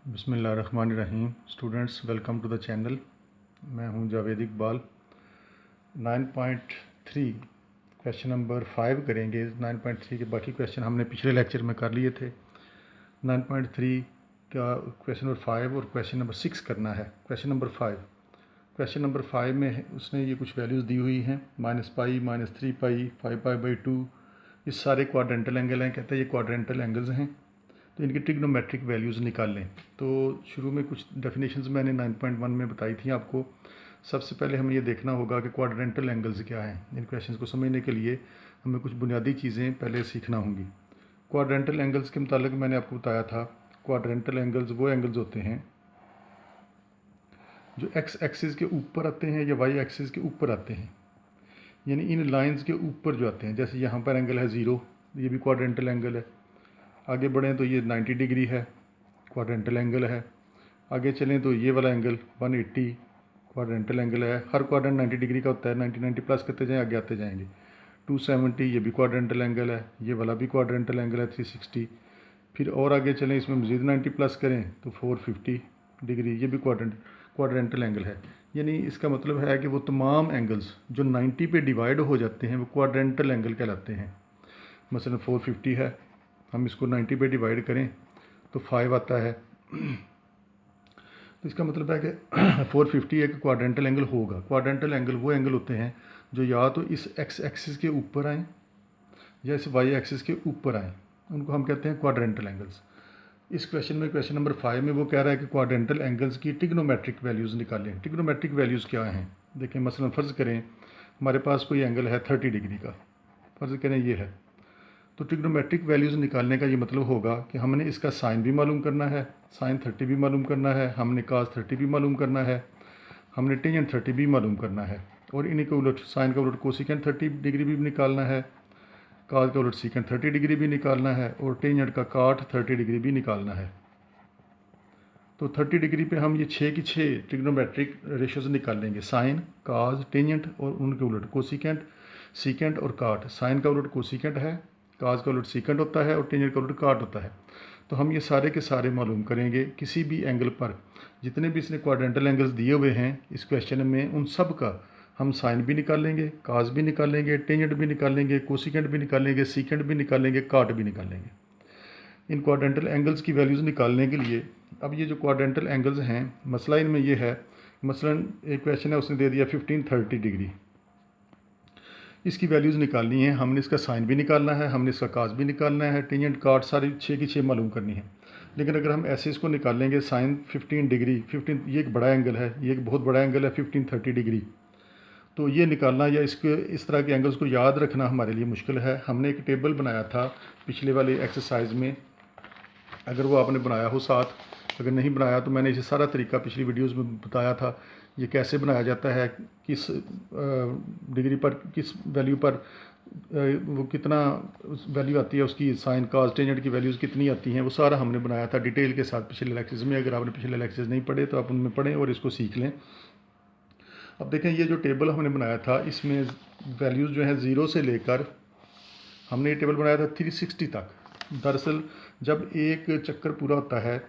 बिस्मिल्लाहिर्रहमानिर्रहीम। Students, welcome to the channel. मैं हूं जावेद इकबाल। 9.3 क्वेश्चन नंबर 5 करेंगे। 9.3 के बाकी क्वेश्चन हमने पिछले लेक्चर में कर लिए थे। 9.3 का क्वेश्चन नंबर 5 और क्वेश्चन नंबर 6 करना है। क्वेश्चन नंबर 5 में उसने ये कुछ वैल्यूज़ दी हुई हैं, -पाई, -3 पाई, 5 पाई बाई 2। ये सारे क्वाड्रेंटल एंगल हैं। कहते हैं ये क्वाड्रेंटल एंगल्स हैं, तो इनकी ट्रिग्नोमेट्रिक वैल्यूज़ निकाल लें। तो शुरू में कुछ डेफिनेशंस मैंने 9.1 में बताई थी आपको। सबसे पहले हमें ये देखना होगा कि क्वाड्रेंटल एंगल्स क्या हैं। इन क्वेश्चंस को समझने के लिए हमें कुछ बुनियादी चीज़ें पहले सीखना होंगी। क्वाड्रेंटल एंगल्स के मुताबिक मैंने आपको बताया था, क्वाड्रेंटल एंगल्स वो एंगल्स होते हैं जो एक्स एक्सिस के ऊपर आते हैं या वाई एक्सिस के ऊपर आते हैं, यानी इन लाइन्स के ऊपर जो आते हैं। जैसे यहाँ पर एंगल है 0, ये भी क्वाड्रेंटल एंगल है। आगे बढ़ें तो ये 90 डिग्री है, क्वाड्रेंटल एंगल है। आगे चलें तो ये वाला एंगल 180 क्वाड्रेंटल एंगल है। हर क्वाड्रेंट 90 डिग्री का होता है, 90 प्लस करते जाएँ, आगे आते जाएंगे। 270 ये भी क्वाड्रेंटल एंगल है, ये वाला भी क्वाड्रेंटल एंगल है 360। फिर और आगे चलें, इसमें मज़ीद 90 प्लस करें तो 450 डिग्री, ये भी क्वाड्रेंटल एंगल है। यानी इसका मतलब है कि वो तमाम एंगल्स जो 90 पे डिवाइड हो जाते हैं वो क्वाड्रेंटल एंगल कहलाते हैं। मसलन 450 है, हम इसको 90 पे डिवाइड करें तो 5 आता है। तो इसका मतलब है कि 450 एक क्वाड्रेंटल एंगल होगा। क्वाड्रेंटल एंगल वो एंगल होते हैं जो या तो इस एक्स एक्सिस के ऊपर आएँ या इस वाई एक्सिस के ऊपर आएँ, उनको हम कहते हैं क्वाड्रेंटल एंगल्स। इस क्वेश्चन में, क्वेश्चन नंबर 5 में वो कह रहा है कि क्वाड्रेंटल एंगल्स की ट्रिग्नोमेट्रिक वैल्यूज़ निकालें। ट्रिग्नोमेट्रिक वैल्यूज़ क्या हैं देखें। मसलन फ़र्ज़ करें हमारे पास कोई एंगल है 30 डिग्री का, फ़र्ज़ करें ये है। तो ट्रिग्नोमेट्रिक वैल्यूज़ निकालने का ये मतलब होगा कि हमने इसका साइन भी मालूम करना है, साइन 30 भी मालूम करना है, हमने कास 30 भी मालूम करना है, हमने टेंजेंट 30 भी मालूम करना है, और इन्हीं के उलट साइन का उलट कोसिकेंट 30 डिग्री भी निकालना है, कास का उलट सीकेंट 30 डिग्री भी निकालना है, और टेंजेंट का काट 30 डिग्री भी निकालना है। तो 30 डिग्री पे हम ये 6 की 6 ट्रिग्नोमेट्रिक रेशियोज निकालेंगे, साइन, काज, टेंजेंट और उनके उलट कोसिकेंट, सीकेंट और काट। साइन का उलट कोसिकेंट है, काज का उलट सीकेंट होता है और टेंजेंट का उलट काट होता है। तो हम ये सारे के सारे मालूम करेंगे। किसी भी एंगल पर जितने भी इसने क्वाड्रेंटल एंगल्स दिए हुए हैं इस क्वेश्चन में, उन सब का हम साइन भी निकालेंगे, काज भी निकालेंगे, टेंजेंट भी निकालेंगे, कोसिकेंट भी निकालेंगे, सीकेंट भी निकालेंगे, काट भी निकालेंगे। इन क्वाड्रेंटल एंगल्स की वैल्यूज़ निकालने के लिए अब ये जो क्वाड्रेंटल एंगल्स हैं, मसला इनमें ये है, मसलन एक क्वेश्चन है उसने दे दिया 1530 डिग्री, इसकी वैल्यूज़ निकालनी है। हमने इसका साइन भी निकालना है, हमने इसका काज भी निकालना है, टेंजेंट काट सारी 6 की 6 मालूम करनी है। लेकिन अगर हम ऐसे इसको निकालेंगे, साइन 15 डिग्री, 15 ये एक बड़ा एंगल है, ये एक बहुत बड़ा एंगल है 1530 डिग्री, तो ये निकालना या इसके इस तरह के एंगल्स को याद रखना हमारे लिए मुश्किल है। हमने एक टेबल बनाया था पिछले वाले एक्सरसाइज में, अगर वो आपने बनाया हो साथ, अगर नहीं बनाया तो मैंने इसे सारा तरीका पिछली वीडियोस में बताया था, ये कैसे बनाया जाता है, किस डिग्री पर, किस वैल्यू पर वो कितना वैल्यू आती है उसकी, साइन काज टेंजेंट की वैल्यूज़ कितनी आती हैं, वो सारा हमने बनाया था डिटेल के साथ पिछले लेक्चर्स में। अगर आपने पिछले लेक्चर्स नहीं पढ़े तो आप उनमें पढ़ें और इसको सीख लें। अब देखें, ये जो टेबल हमने बनाया था इसमें वैल्यूज़ जो हैं 0 से लेकर, हमने ये टेबल बनाया था 360 तक। दरअसल जब एक चक्कर पूरा होता है,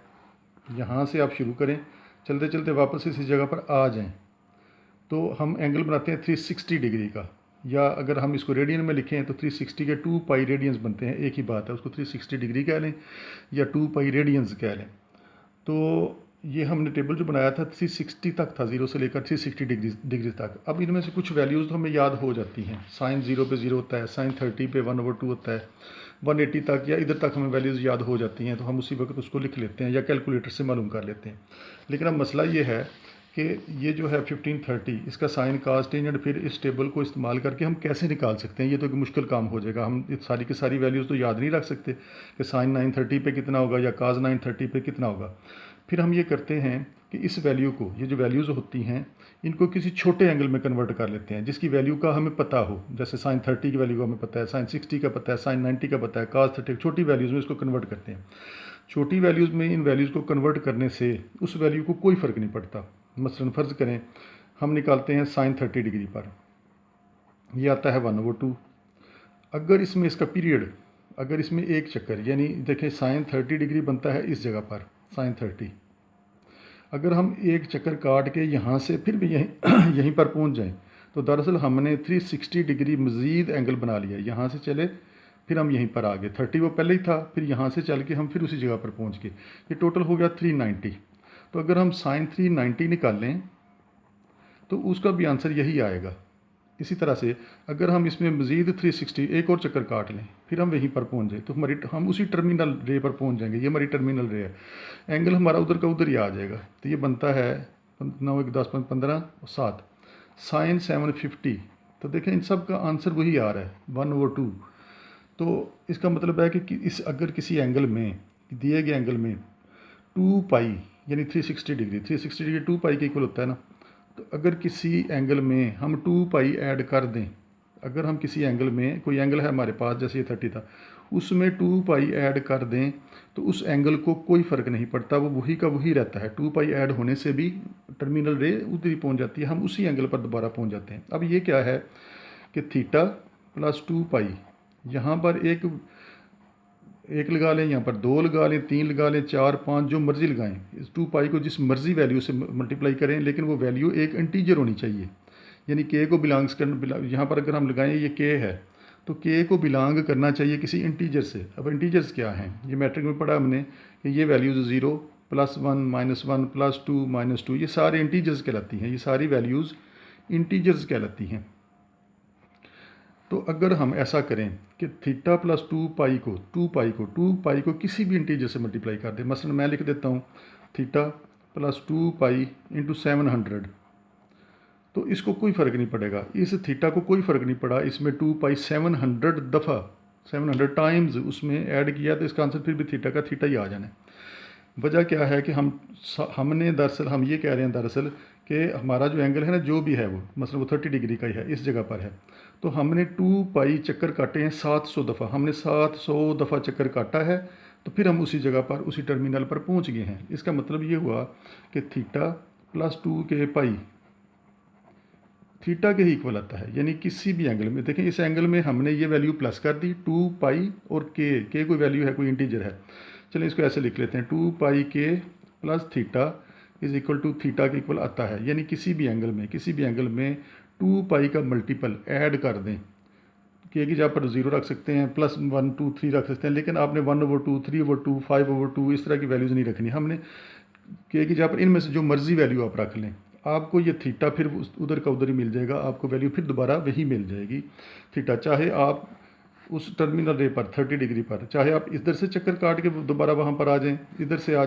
यहाँ से आप शुरू करें, चलते चलते वापस इसी जगह पर आ जाएं, तो हम एंगल बनाते हैं 360 डिग्री का। या अगर हम इसको रेडियन में लिखें तो 360 के 2 पाई रेडियंस बनते हैं, एक ही बात है, उसको 360 डिग्री कह लें या 2 पाई रेडियंस कह लें। तो ये हमने टेबल जो बनाया था 360 तक था, 0 से लेकर 360 डिग्री तक। अब इनमें से कुछ वैल्यूज़ तो हमें याद हो जाती हैं। साइन 0 पे 0 होता है, साइन 30 पे 1/2 होता है, 180 तक या इधर तक हमें वैल्यूज़ याद हो जाती हैं, तो हम उसी वक्त उसको लिख लेते हैं या कैलकुलेटर से मालूम कर लेते हैं। लेकिन अब मसला ये है कि ये जो है 1530, इसका साइन काज टेंजेंट फिर इस टेबल को इस्तेमाल करके हम कैसे निकाल सकते हैं। ये तो एक मुश्किल काम हो जाएगा। हम सारी की सारी वैल्यूज़ तो याद नहीं रख सकते कि साइन 930 पे कितना होगा या काज 930 पे कितना होगा। फिर हम ये करते हैं कि इस वैल्यू को, ये जो वैल्यूज़ होती हैं, इनको किसी छोटे एंगल में कन्वर्ट कर लेते हैं जिसकी वैल्यू का हमें पता हो। जैसे साइन 30 की वैल्यू का हमें पता है, साइन 60 का पता है, साइन 90 का पता है, काज 30, छोटी वैल्यूज़ में इसको कन्वर्ट करते हैं। छोटी वैल्यूज़ में इन वैल्यूज़ को कन्वर्ट करने से उस वैल्यू को कोई फ़र्क नहीं पड़ता। मसलन फ़र्ज़ करें हम निकालते हैं साइन 30 डिग्री पर, यह आता है 1/2। अगर इसमें इसका पीरियड, अगर इसमें एक चक्कर, यानी देखें साइन 30 डिग्री बनता है इस जगह पर, साइन 30। अगर हम एक चक्कर काट के यहाँ से फिर भी यहीं यहीं पर पहुँच जाएं तो दरअसल हमने 360 डिग्री मज़ीद एंगल बना लिया। यहाँ से चले फिर हम यहीं पर आ गए, 30 वो पहले ही था, फिर यहाँ से चल के हम फिर उसी जगह पर पहुँच गए। ये टोटल हो गया 390। तो अगर हम साइन 390 निकाल लें तो उसका भी आंसर यही आएगा। इसी तरह से अगर हम इसमें मज़ीद 360 एक और चक्कर काट लें फिर हम वहीं पर पहुंच जाए तो हम उसी टर्मिनल रे पर पहुंच जाएंगे। ये हमारी टर्मिनल रे है, एंगल हमारा उधर का उधर ही आ जाएगा। तो ये बनता है 9 1 10 15 और 7 साइन 750। तो देखें इन सब का आंसर वही आ रहा है 1/2। तो इसका मतलब है कि इस अगर किसी एंगल में दिए गए एंगल में 2 पाई यानी 360 डिग्री 2 पाई के इक्वल होता है ना। तो अगर किसी एंगल में हम 2 पाई ऐड कर दें, अगर हम किसी एंगल में कोई एंगल है हमारे पास जैसे ये 30 था उसमें 2 पाई ऐड कर दें तो उस एंगल को कोई फ़र्क नहीं पड़ता, वो वही का वही रहता है। 2 पाई ऐड होने से भी टर्मिनल रे उधर ही पहुँच जाती है, हम उसी एंगल पर दोबारा पहुँच जाते हैं। अब ये क्या है कि थीटा प्लस 2 पाई, यहाँ पर एक लगा लें, यहाँ पर 2 लगा लें, 3 लगा लें, 4 5 जो मर्ज़ी लगाएं। इस 2 पाई को जिस मर्ज़ी वैल्यू से मल्टीप्लाई करें, लेकिन वो वैल्यू एक इंटीजर होनी चाहिए, यानी के को बिलोंग्स करना। यहाँ पर अगर हम लगाएं ये के है तो के को बिलोंग करना चाहिए किसी इंटीजर से। अब इंटीजर्स क्या हैं, ये मैट्रिक में पढ़ा हमने कि ये वैल्यूज़ 0 +1 -1 +2 -2 ये सारे इंटीजर्स कहलाती हैं, ये सारी वैल्यूज़ इंटीजर्स कहलाती हैं। तो अगर हम ऐसा करें कि थीटा प्लस 2 पाई को किसी भी इंटीजर से मल्टीप्लाई कर दें, मसलन मैं लिख देता हूँ थीटा प्लस 2 पाई इंटू 700, तो इसको कोई फ़र्क नहीं पड़ेगा, इस थीटा को कोई फ़र्क नहीं पड़ा, इसमें 2 पाई 700 दफ़ा 700 टाइम्स उसमें ऐड किया तो इसका आंसर फिर भी थीटा का थीटा ही आ जाना है। वजह क्या है कि हमने दरअसल हम ये कह रहे हैं दरअसल कि हमारा जो एंगल है ना जो भी है वो मतलब वो 30 डिग्री का ही है, इस जगह पर है। तो हमने 2 पाई चक्कर काटे हैं 700 दफ़ा, हमने 700 दफ़ा चक्कर काटा है, तो फिर हम उसी जगह पर उसी टर्मिनल पर पहुंच गए हैं। इसका मतलब ये हुआ कि थीटा प्लस 2 के पाई थीटा के ही इक्वल आता है, यानी किसी भी एंगल में। देखें इस एंगल में हमने ये वैल्यू प्लस कर दी 2 पाई और के कोई वैल्यू है, कोई इंटीजर है। चलिए इसको ऐसे लिख लेते हैं 2 पाई के plus theta is equal to theta के इक्वल आता है, यानी किसी भी एंगल में 2 पाई का मल्टीपल ऐड कर दें। के की जगह पर 0 रख सकते हैं, +1 2 3 रख सकते हैं, लेकिन आपने 1/2 3/2 5/2 इस तरह की वैल्यूज़ नहीं रखनी। हमने के की जगह पर इनमें से जो मर्ज़ी वैल्यू आप रख लें, आपको ये थीटा फिर उधर का उधर ही मिल जाएगा, आपको वैल्यू फिर दोबारा वही मिल जाएगी थीटा। चाहे आप उस टर्मिनल रे पर 30 डिग्री पर, चाहे आप इधर से चक्कर काट के दोबारा वहाँ पर आ जाएं, इधर से आ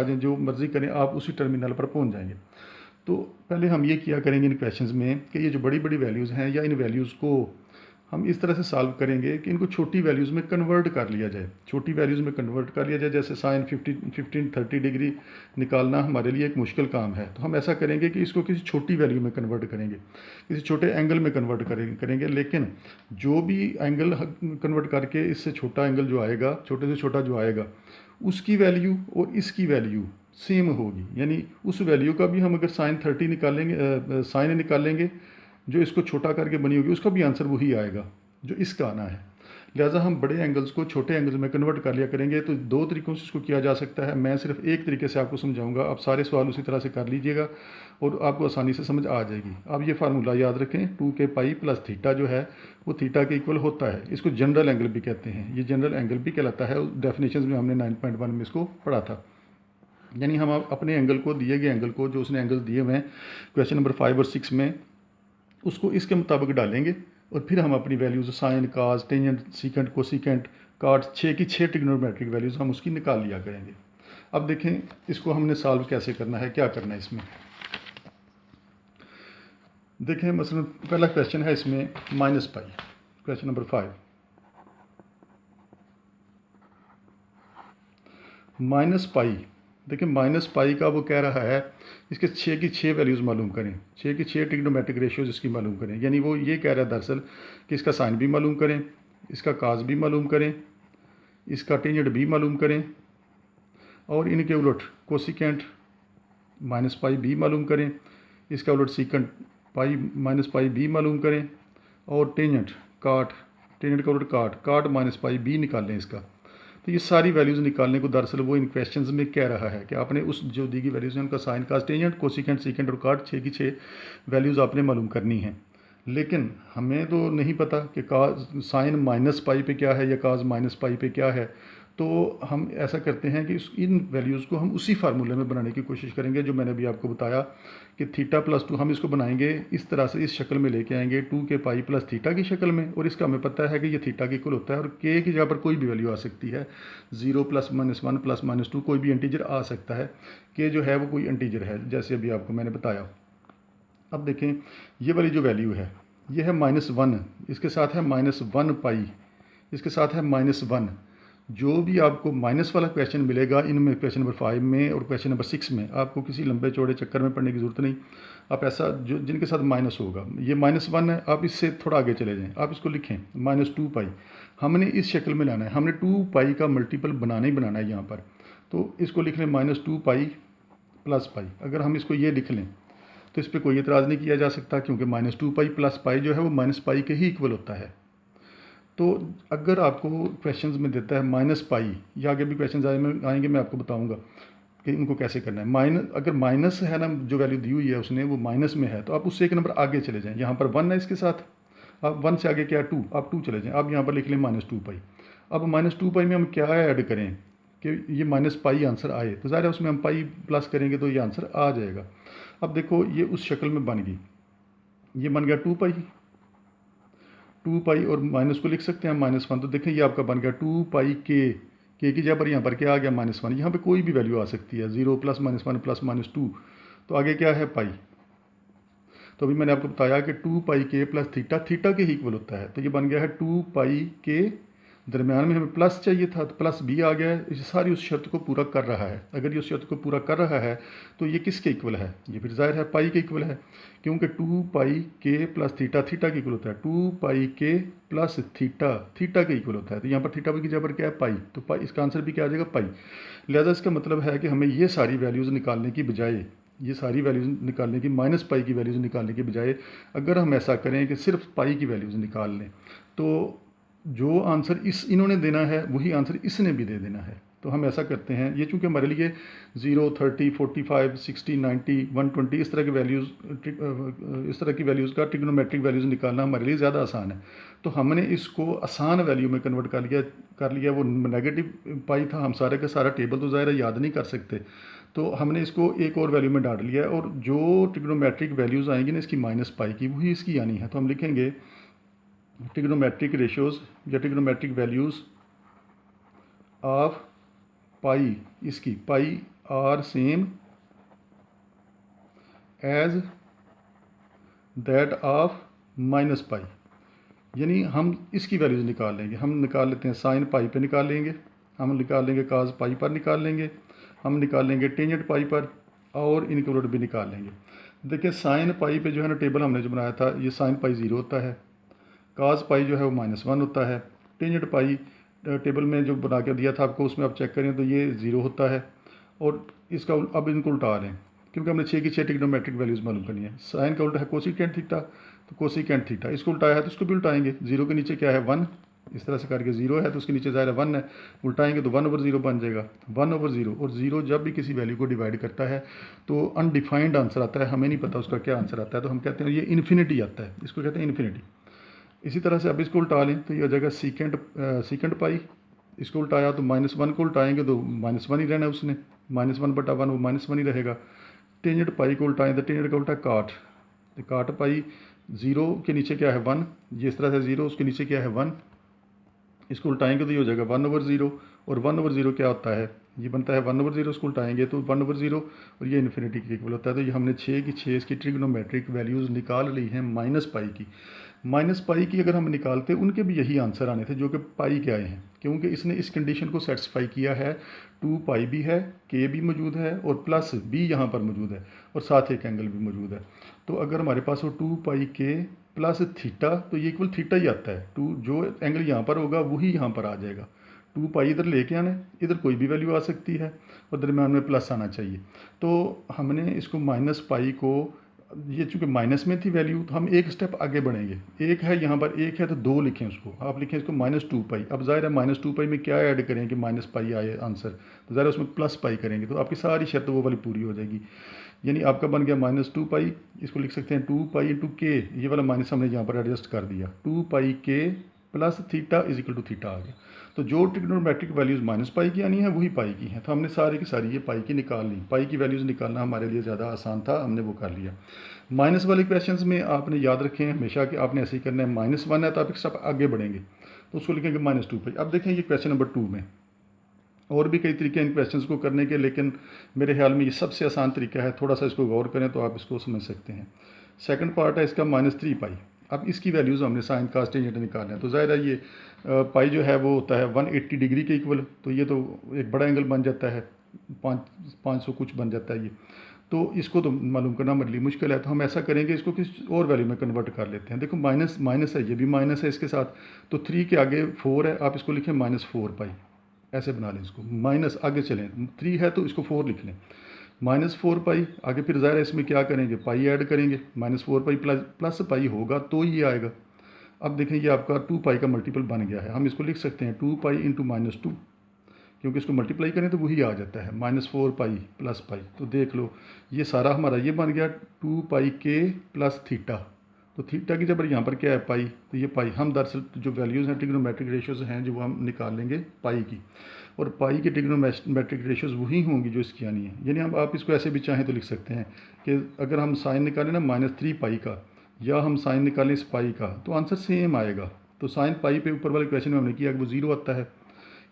जाएं, जो मर्ज़ी करें आप उसी टर्मिनल पर पहुँच जाएंगे। तो पहले हम ये किया करेंगे इन क्वेश्चंस में कि ये जो बड़ी बड़ी वैल्यूज़ हैं या इन वैल्यूज़ को हम इस तरह से सॉल्व करेंगे कि इनको छोटी वैल्यूज़ में कन्वर्ट कर लिया जाए। जैसे साइन 15 30 डिग्री निकालना हमारे लिए एक मुश्किल काम है, तो हम ऐसा करेंगे कि इसको किसी छोटी वैल्यू में कन्वर्ट करेंगे, किसी छोटे एंगल में कन्वर्ट करेंगे। लेकिन जो भी एंगल कन्वर्ट करके इससे छोटा एंगल जो आएगा, छोटे से छोटा जो आएगा, उसकी वैल्यू और इसकी वैल्यू सेम होगी। यानी उस वैल्यू का भी हम अगर साइन 30 निकालेंगे, साइन निकालेंगे, जो इसको छोटा करके बनी होगी उसका भी आंसर वही आएगा जो इसका आना है। लिहाजा हम बड़े एंगल्स को छोटे एंगल्स में कन्वर्ट कर लिया करेंगे। तो 2 तरीक़ों से इसको किया जा सकता है, मैं सिर्फ एक तरीके से आपको समझाऊंगा, आप सारे सवाल उसी तरह से कर लीजिएगा और आपको आसानी से समझ आ जाएगी। आप ये फार्मूला याद रखें, 2 के पाई प्लस थीटा जो है वो थीटा के इक्वल होता है। इसको जनरल एंगल भी कहते हैं, ये जनरल एंगल भी कहलाता है। डेफिनेशन में हमने 9.1 में इसको पढ़ा था। यानी हम अपने एंगल को, दिए गए एंगल को, जो उसने एंगल्स दिए हुए हैं क्वेश्चन नंबर 5 और 6 में, उसको इसके मुताबिक डालेंगे और फिर हम अपनी वैल्यूज़ साइन, काज, टेंजेंट, सीकेंट, कोसीकेंट, काट 6 की 6 ट्रिग्नोमेट्रिक वैल्यूज़ हम उसकी निकाल लिया करेंगे। अब देखें इसको हमने सॉल्व कैसे करना है, क्या करना है इसमें। देखें मसलन पहला क्वेश्चन है इसमें -पाई, क्वेश्चन नंबर 5 -पाई। देखिए -पाई का वो कह रहा है इसके 6 की 6 वैल्यूज़ मालूम करें, 6 की 6 ट्रिग्नोमेट्रिक रेशियोज़ इसकी मालूम करें। यानी वो ये कह रहा है दरअसल कि इसका साइन भी मालूम करें, इसका काज भी मालूम करें, इसका टेंजेंट भी मालूम करें और इनके उलट कोसिकेंट -पाई भी मालूम करें, इसका उलट सीकेंट पाई -पाई भी मालूम करें और टेंजेंट का उलट काट -पाई भी निकालें इसका। तो ये सारी वैल्यूज़ निकालने को दरअसल वो इन क्वेश्चंस में कह रहा है कि आपने उस जो दी गई वैल्यूज़ हैं उनका साइन कास टेंजेंट कोसिकेंट सीकेंट और कॉट 6 की 6 वैल्यूज़ आपने मालूम करनी है। लेकिन हमें तो नहीं पता कि काज साइन माइनस पाई पे क्या है या काज माइनस पाई पे क्या है। तो हम ऐसा करते हैं कि इन वैल्यूज़ को हम उसी फार्मूले में बनाने की कोशिश करेंगे जो मैंने अभी आपको बताया कि थीटा प्लस 2 हम इसको बनाएंगे इस तरह से, इस शक्ल में लेके आएंगे 2 के पाई प्लस थीटा की शक्ल में, और इसका हमें पता है कि ये थीटा के इक्वल होता है और के की जगह पर कोई भी वैल्यू आ सकती है, 0 प्लस माइनस 1 प्लस माइनस 2 कोई भी इंटीजर आ सकता है। के जो है वो कोई इंटीजर है जैसे अभी आपको मैंने बताया। अब देखें ये वाली जो वैल्यू है ये है -1, इसके साथ है -1 पाई, इसके साथ है -1। जो भी आपको माइनस वाला क्वेश्चन मिलेगा इनमें क्वेश्चन नंबर 5 में और क्वेश्चन नंबर 6 में, आपको किसी लंबे चौड़े चक्कर में पढ़ने की ज़रूरत नहीं। आप ऐसा जो जिनके साथ माइनस होगा, ये -1 है, आप इससे थोड़ा आगे चले जाएं, आप इसको लिखें -2 पाई। हमने इस शक्ल में लाना है, हमने 2 पाई का मल्टीपल बनाना ही बनाना है यहाँ पर। तो इसको लिख लें -2 पाई प्लस पाई। अगर हम इसको ये लिख लें तो इस पर कोई एतराज़ नहीं किया जा सकता क्योंकि -2 पाई प्लस पाई जो है वो माइनस पाई के ही इक्वल होता है। तो अगर आपको क्वेश्चंस में देता है माइनस पाई, या आगे भी क्वेश्चंस आएंगे मैं आपको बताऊंगा कि इनको कैसे करना है। अगर माइनस है ना, जो वैल्यू दी हुई है उसने वो माइनस में है, तो आप उससे एक नंबर आगे चले जाएं। यहाँ पर 1 है, इसके साथ आप 1 से आगे क्या 2, आप 2 चले जाएं। आप यहाँ पर लिख लें -2 पाई। अब -2 पाई में हम क्या ऐड करें कि ये माइनस पाई आंसर आए, तो ज़ाहिर है उसमें हम पाई प्लस करेंगे तो ये आंसर आ जाएगा। अब देखो ये उस शक्ल में बन गई, ये बन गया 2 पाई, 2 पाई और माइनस को लिख सकते हैं -1। तो देखें ये आपका बन गया 2 पाई के की जगह पर यहाँ पर क्या आ गया -1। यहाँ पे कोई भी वैल्यू आ सकती है, 0 प्लस -1 प्लस -2। तो आगे क्या है पाई। तो अभी मैंने आपको बताया कि 2 पाई के प्लस थीटा थीटा के ही इक्वल होता है। तो ये बन गया है 2 पाई के, दरमियान में हमें प्लस चाहिए था तो प्लस बी आ गया है। ये सारी उस शर्त को पूरा कर रहा है। अगर ये उस शर्त को पूरा कर रहा है तो ये किसके इक्वल है, ये फिर जाहिर है पाई के इक्वल है, क्योंकि 2 पाई के प्लस थीटा थीटा के इक्वल होता है। 2 पाई के प्लस थीटा थीटा के इक्वल होता है। तो यहाँ पर थीटा की जगह पर क्या है पाई, तो पाई इसका आंसर भी क्या आ जाएगा पाई। लिहाजा इसका मतलब है कि हमें ये सारी वैल्यूज़ निकालने की बजाय, ये सारी वैल्यूज़ निकालने की, माइनस पाई की वैल्यूज़ निकालने के बजाय अगर हम ऐसा करें कि सिर्फ पाई की वैल्यूज़ निकाल लें, तो जो आंसर इन्होंने देना है वही आंसर इसने भी दे देना है। तो हम ऐसा करते हैं, ये चूँकि हमारे लिए 0, 30, 45, 60, 90, 120 इस तरह की वैल्यूज़ का ट्रिग्नोमेट्रिक वैल्यूज़ निकालना हमारे लिए ज़्यादा आसान है। तो हमने इसको आसान वैल्यू में कन्वर्ट कर लिया। वो नेगेटिव पाई था, हम सारे का सारा टेबल तो ज़ाहिर याद नहीं कर सकते, तो हमने इसको एक और वैल्यू में डाल लिया है, और जो ट्रिग्नोमेट्रिक वैल्यूज़ आएंगी ना इसकी माइनस पाई की, वही इसकी आनी है। तो हम लिखेंगे ट्रिग्नोमेट्रिक रेशियोज़ या ट्रिग्नोमेट्रिक वैल्यूज़ ऑफ पाई, इसकी pi are same as that of minus pi. यानी हम इसकी वैल्यूज़ निकाल लेंगे। हम निकाल लेते हैं साइन पाई पे निकाल लेंगे, हम निकाल लेंगे काज पाई पर निकाल लेंगे, हम निकाल लेंगे टेंजेंट पाई पर, और इनक्लूड भी निकाल लेंगे। देखिए साइन पाई पे जो है ना टेबल हमने जो बनाया था, ये साइन पाई 0 होता है, काज पाई जो है वो -1 होता है, टेंजेंट पाई टेबल में जो बना के दिया था आपको उसमें आप चेक करें तो ये 0 होता है। और इसका अब इनको उल्टा लें क्योंकि हमने 6 की 6 ट्रिग्नोमेट्रिक वैल्यूज़ मालूम करनी है। साइन का उल्टा है कोसिकेंट थीटा, तो कोसिकेंट थीटा इसको उल्टाया है तो इसको भी उल्टाएंगे। 0 के नीचे क्या है 1, इस तरह से करके 0 है तो उसके नीचे ज़ाहिर है 1 है, उल्टाएंगे तो 1/0 बन जाएगा, 1/0। और 0 जब भी किसी वैल्यू को डिवाइड करता है तो अनडिफाइंड आंसर आता है, हमें नहीं पता उसका क्या आंसर आता है, तो हम कहते हैं ये इन्फिनिटी आता है, इसको कहते हैं इन्फिनिटी। इसी तरह से अब इसको उल्टा लें तो ये हो जाएगा सीकेंट पाई, इसको उल्टाया तो -1 को उल्टाएंगे तो -1 ही रहना है उसने, -1/1 वो -1 ही रहेगा। टेंजेंट पाई को उल्टाएं तो टेंजेंट का उल्टा काट, तो काट पाई 0 के नीचे क्या है 1, ये इस तरह से 0 उसके नीचे क्या है 1, इसको उल्टाएंगे तो ये हो जाएगा 1/0। और 1/0 क्या होता है, ये बनता है 1/0, इसको उल्टाएंगे तो 1/0, और ये इन्फिनिटी के इक्वल होता है। तो ये हमने 6 की 6 इसकी ट्रिग्नोमेट्रिक वैल्यूज़ निकाल ली हैं माइनस पाई की। माइनस पाई की अगर हम निकालते उनके भी यही आंसर आने थे जो कि पाई के आए हैं, क्योंकि इसने इस कंडीशन को सेटिस्फाई किया है। 2 पाई भी है, के भी मौजूद है और प्लस बी यहाँ पर मौजूद है, और साथ एक एंगल भी मौजूद है। तो अगर हमारे पास हो 2 पाई के प्लस थीटा, तो ये इक्वल थीटा ही आता है। 2 जो एंगल यहाँ पर होगा वही यहाँ पर आ जाएगा। 2 पाई इधर लेके आना है, इधर कोई भी वैल्यू आ सकती है और दरम्यान में प्लस आना चाहिए। तो हमने इसको माइनस पाई को ये चूँकि माइनस में थी वैल्यू, तो हम एक स्टेप आगे बढ़ेंगे। एक है यहाँ पर, एक है तो 2 लिखें उसको, आप लिखें इसको -2 पाई। अब ज़ाहिर है -2 पाई में क्या ऐड करें कि माइनस पाई आए आंसर, तो ज़ाहिर उसमें प्लस पाई करेंगे तो आपकी सारी शर्त वो वाली पूरी हो जाएगी। यानी आपका बन गया -2 पाई, इसको लिख सकते हैं 2 पाई इंटू के, ये वाला माइनस हमने यहाँ पर एडजस्ट कर दिया, 2 पाई के plus theta is equal to theta आ गया। तो जो ट्रिग्नोमेट्रिक वैल्यूज़ माइनस पाई की आनी है वही पाई की हैं, तो हमने सारी की सारी ये पाई की निकाल ली। पाई की वैल्यूज़ निकालना हमारे लिए ज़्यादा आसान था, हमने वो कर लिया। माइनस वाले क्वेश्चंस में आपने याद रखें हमेशा कि आपने ऐसे ही करना है, -1 है तो आप एक स्टेप आगे बढ़ेंगे, तो उसको लिखेंगे -2 पाई। अब देखें ये क्वेश्चन नंबर 2 में और भी कई तरीके हैं इन क्वेश्चंस को करने के, लेकिन मेरे ख्याल में ये सबसे आसान तरीका है। थोड़ा सा इसको गौर करें तो आप इसको समझ सकते हैं। सेकंड पार्ट है इसका -3 पाई। अब इसकी वैल्यूज़ हमने साइन कास टेंजेंट निकालना है, तो ज़ाहिर है ये पाई जो है वो होता है 180 डिग्री के इक्वल, तो ये तो एक बड़ा एंगल बन जाता है, 500 कुछ बन जाता है ये। तो इसको तो मालूम करना मेरे लिए मुश्किल है, तो हम ऐसा करेंगे इसको किसी और वैल्यू में कन्वर्ट कर लेते हैं। देखो माइनस माइनस है, ये भी माइनस है इसके साथ, तो 3 के आगे 4 है, आप इसको लिखें -4 पाई, ऐसे बना लें इसको। माइनस आगे चलें, 3 है तो इसको 4 लिख लें, -4 पाई। आगे फिर ज़ाहिर है इसमें क्या करेंगे, पाई ऐड करेंगे, -4 पाई प्लस पाई होगा तो ये आएगा। अब देखें ये आपका 2 पाई का मल्टीपल बन गया है, हम इसको लिख सकते हैं 2 पाई इंटू -2, क्योंकि इसको मल्टीप्लाई करें तो वही आ जाता है, -4 पाई प्लस पाई। तो देख लो ये सारा हमारा ये बन गया 2 पाई के प्लस थीटा। तो थीटा की जब यहाँ पर क्या है पाई, तो ये पाई हम दरअसल जो वैल्यूज़ हैं ट्रिग्नोमेट्रिक रेशियोज़ हैं जो हम निकाल लेंगे पाई की, और पाई की ट्रिग्नोमेट्रिक रेशियोज़ वही होंगी जो इसकी आनी है। यानी हम आप इसको ऐसे भी चाहें तो लिख सकते हैं कि अगर हम साइन निकालें ना -3 पाई का, या हम साइन निकालें इस पाई का, तो आंसर सेम आएगा। तो साइन पाई पे ऊपर वाले क्वेश्चन में हमने किया कि वो 0 आता है।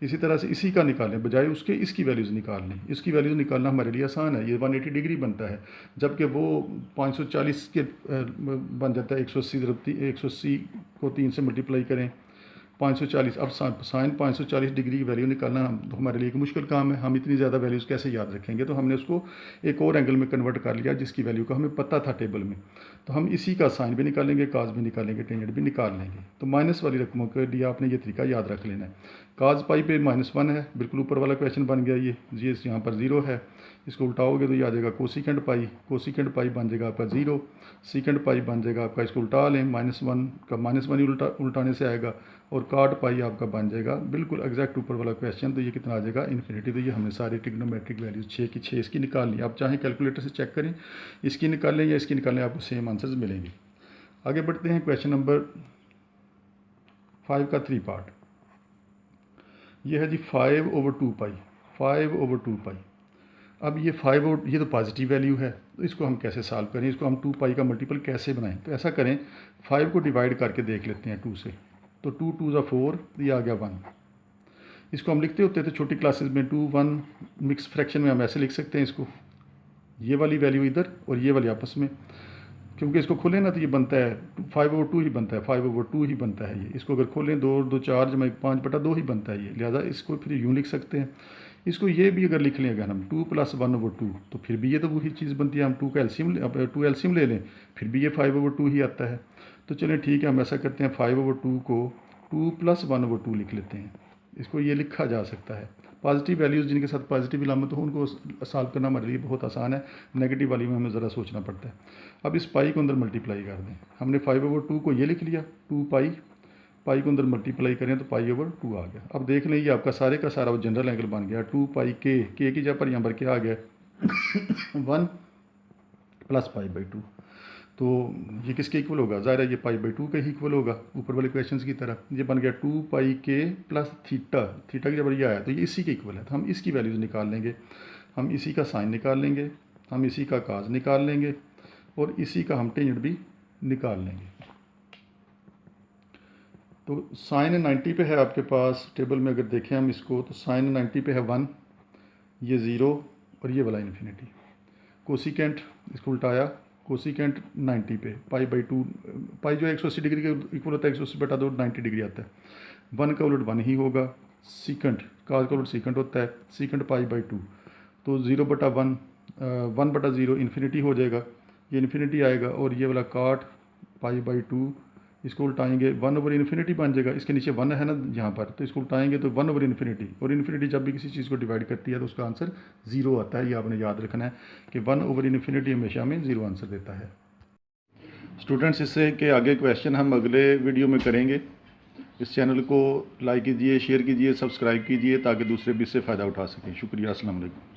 इसी तरह से इसी का निकालें, बजाय उसके इसकी वैल्यूज़ निकाल लें। इसकी वैल्यूज़ निकालना हमारे लिए आसान है, ये 180 डिग्री बनता है, जबकि वो 540 के बन जाता है। 180 को 3 से मल्टीप्लाई करें 540। अब साइन 540 डिग्री की वैल्यू निकालना तो हमारे लिए एक मुश्किल काम है, हम इतनी ज़्यादा वैल्यूज़ कैसे याद रखेंगे। तो हमने उसको एक और एंगल में कन्वर्ट कर लिया जिसकी वैल्यू का हमें पता था टेबल में, तो हम इसी का साइन भी निकालेंगे, काज भी निकालेंगे, टेंजेंट भी निकाल लेंगे। तो माइनस वाली रकमों के लिए आपने ये तरीका याद रख लेना है। काज पाई पे -1 है, बिल्कुल ऊपर वाला क्वेश्चन बन गया ये यहाँ पर 0 है, इसको उल्टाओगे तो ये आ जाएगा कोसिकेंट पाई बन जाएगा आपका 0, सीकेंड पाई बन जाएगा आपका, इसको उल्टा लें, -1 का -1 ही उल्टाने से आएगा, और काट पाई आपका बन जाएगा बिल्कुल एग्जैक्ट ऊपर वाला क्वेश्चन। तो ये कितना आ जाएगा, इन्फिनिटी। तो ये हमने सारी ट्रिग्नोमेट्रिक वैल्यूज 6 की 6 इसकी निकाल ली। आप चाहें कैलकुलेटर से चेक करें, इसकी निकाल लें या इसकी निकाल लें, आपको सेम आंसर्स मिलेंगे। आगे बढ़ते हैं क्वेश्चन नंबर 5 का 3 पार्ट। ये है जी 5/2 पाई, 5/2 पाई। अब ये 5 ये तो पॉजिटिव वैल्यू है, तो इसको हम कैसे सॉल्व करें, इसको हम 2 पाई का मल्टीपल कैसे बनाएं। तो ऐसा करें 5 को डिवाइड करके देख लेते हैं 2 से, तो 2 2 ज़ा 4, ये आ गया 1। इसको हम लिखते होते थे छोटी क्लासेस में 2 1 मिक्स फ्रैक्शन में हम ऐसे लिख सकते हैं इसको, ये वाली वैल्यू इधर और ये वाली आपस में, क्योंकि इसको खोलें ना तो ये बनता है 5/2 ही बनता है, 5/2 ही बनता है ये। इसको अगर खोलें 2 2 4 जमा 5/2 ही बनता है ये, लिहाजा इसको फिर यूँ लिख सकते हैं। इसको ये भी अगर लिख लें अगर हम 2 + 1/2, तो फिर भी ये तो वही चीज़ बनती है। हम 2 एल्सियम ले लें, फिर भी ये 5/2 ही आता है। तो चलें ठीक है, हम ऐसा करते हैं 5/2 को 2 + 1/2 लिख लेते हैं। इसको ये लिखा जा सकता है। पॉजिटिव वैल्यूज़ जिनके साथ पॉजिटिव इलामत हो उनको सॉल्व करना हमारे लिए बहुत आसान है, नेगेटिव वाली में हमें ज़रा सोचना पड़ता है। अब इस पाई को अंदर मल्टीप्लाई कर दें, हमने 5/2 को ये लिख लिया, 2 पाई को अंदर मल्टीप्लाई करें तो पाई/2 आ गया। अब देख लें ये आपका सारे का सारा वो जनरल एंगल बन गया, 2 पाई के की जगह पर यहाँ पर क्या आ गया 1 + पाई/2। तो ये किसके इक्वल होगा, ज़ाहिर है ये पाई/2 के ही इक्वल होगा, ऊपर वाले क्वेश्चंस की तरह। ये बन गया 2 पाई के प्लस थीटा की जब ये आया तो ये इसी के इक्वल है, तो हम इसकी वैल्यूज़ निकाल लेंगे, हम इसी का साइन निकाल लेंगे, हम इसी का काज निकाल लेंगे, और इसी का हम टेंजेंट भी निकाल लेंगे। तो साइन 90 पे है आपके पास टेबल में, अगर देखें हम इसको तो साइन 90 पे है 1, ये 0 और ये वाला इन्फिनिटी। कोसिकेंट इसको उल्टाया, कोसिकेंट 90 पे पाई/2, पाई जो है 180 डिग्री के इक्वल होता है, 180/2 90 डिग्री आता है। 1 का उलट 1 ही होगा, सीकेंट काज का उलट सीकेंट होता है, सीकेंट पाई/2, तो 0/1 1/0 इन्फिनिटी हो जाएगा, ये इन्फिनिटी आएगा, और ये वाला काट पाई/2 इसको उल्टाएंगे 1/इन्फिनिटी बन जाएगा। इसके नीचे 1 है ना यहाँ पर, तो इसको उल्टाएंगे तो 1/इन्फिनिटी, और इन्फिनिटी जब भी किसी चीज़ को डिवाइड करती है तो उसका आंसर 0 आता है। ये आपने याद रखना है कि 1/इन्फिनिटी हमेशा हमें 0 आंसर देता है। स्टूडेंट्स, इससे के आगे क्वेश्चन हम अगले वीडियो में करेंगे। इस चैनल को लाइक कीजिए, शेयर कीजिए, सब्सक्राइब कीजिए ताकि दूसरे भी इससे फ़ायदा उठा सकें। शुक्रिया, अस्सलाम वालेकुम।